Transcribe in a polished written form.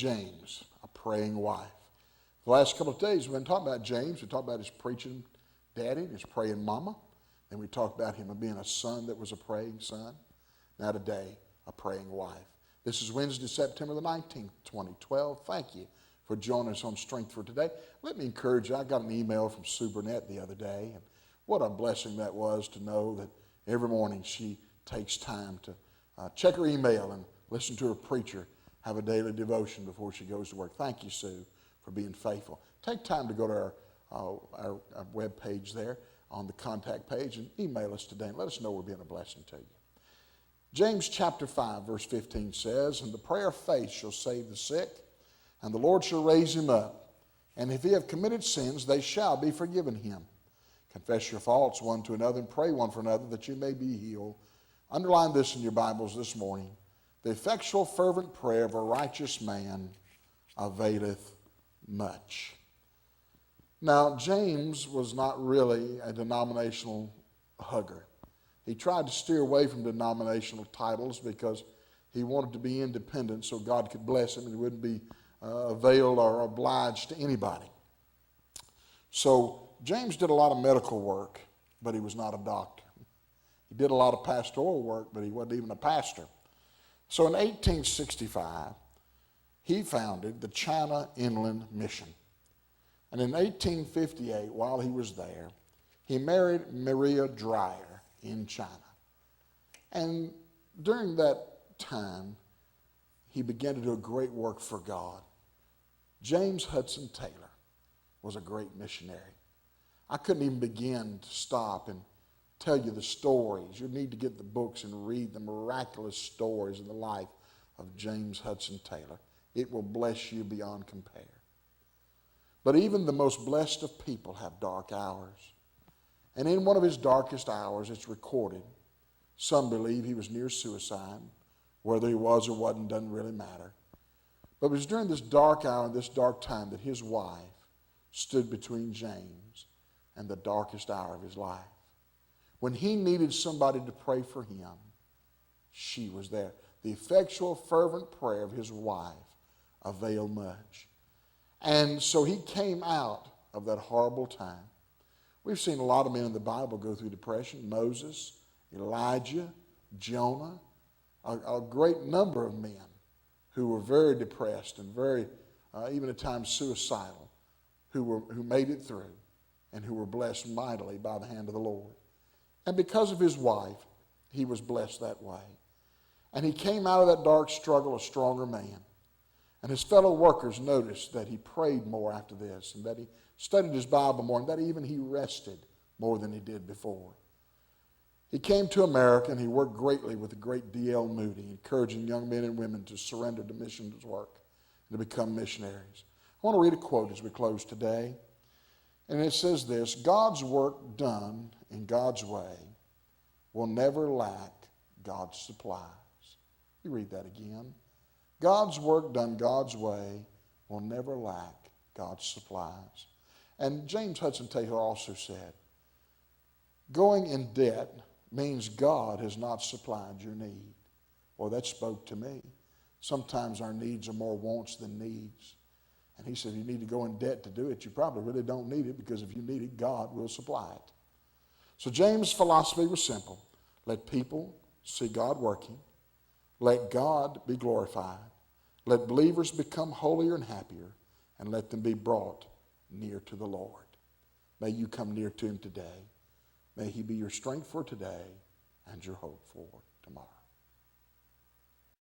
James, a praying wife. The last couple of days we've been talking about James. We talked about his preaching daddy, his praying mama. Then we talked about him being a son that was a praying son. Now today, a praying wife. This is Wednesday, September the 19th, 2012. Thank you for joining us on Strength for Today. Let me encourage you, I got an email from Sue Burnett the other day, and what a blessing that was to know that every morning she takes time to check her email and listen to her preacher have a daily devotion before she goes to work. Thank you, Sue, for being faithful. Take time to go to our web page there on the contact page and email us today and let us know we're being a blessing to you. James chapter 5, verse 15 says, "And the prayer of faith shall save the sick, and the Lord shall raise him up. And if he have committed sins, they shall be forgiven him. Confess your faults one to another and pray one for another that you may be healed." Underline this in your Bibles this morning. "The effectual fervent prayer of a righteous man availeth much." Now, James was not really a denominational hugger. He tried to steer away from denominational titles because he wanted to be independent so God could bless him and he wouldn't be veiled or obliged to anybody. So James did a lot of medical work, but he was not a doctor. He did a lot of pastoral work, but he wasn't even a pastor. So in 1865, he founded the China Inland Mission. And in 1858, while he was there, he married Maria Dreyer in China. And during that time, he began to do a great work for God. James Hudson Taylor was a great missionary. I couldn't even begin to stop and tell you the stories. You need to get the books and read the miraculous stories in the life of James Hudson Taylor. It will bless you beyond compare. But even the most blessed of people have dark hours. And in one of his darkest hours, it's recorded, some believe he was near suicide. Whether he was or wasn't doesn't really matter. But it was during this dark hour and this dark time that his wife stood between James and the darkest hour of his life. When he needed somebody to pray for him, she was there. The effectual, fervent prayer of his wife availed much. And so he came out of that horrible time. We've seen a lot of men in the Bible go through depression. Moses, Elijah, Jonah, a great number of men who were very depressed and very, even at times, suicidal, who made it through and who were blessed mightily by the hand of the Lord. And because of his wife, he was blessed that way. And he came out of that dark struggle a stronger man. And his fellow workers noticed that he prayed more after this, and that he studied his Bible more, and that even he rested more than he did before. He came to America, and he worked greatly with the great D.L. Moody, encouraging young men and women to surrender to missions work and to become missionaries. I want to read a quote as we close today. And it says this: "God's work done in God's way will never lack God's supplies." You read that again. God's work done God's way will never lack God's supplies. And James Hudson Taylor also said, going in debt means God has not supplied your need. Well, that spoke to me. Sometimes our needs are more wants than needs. And he said, if you need to go in debt to do it, you probably really don't need it, because if you need it, God will supply it. So James' philosophy was simple. Let people see God working. Let God be glorified. Let believers become holier and happier, and let them be brought near to the Lord. May you come near to him today. May he be your strength for today and your hope for tomorrow.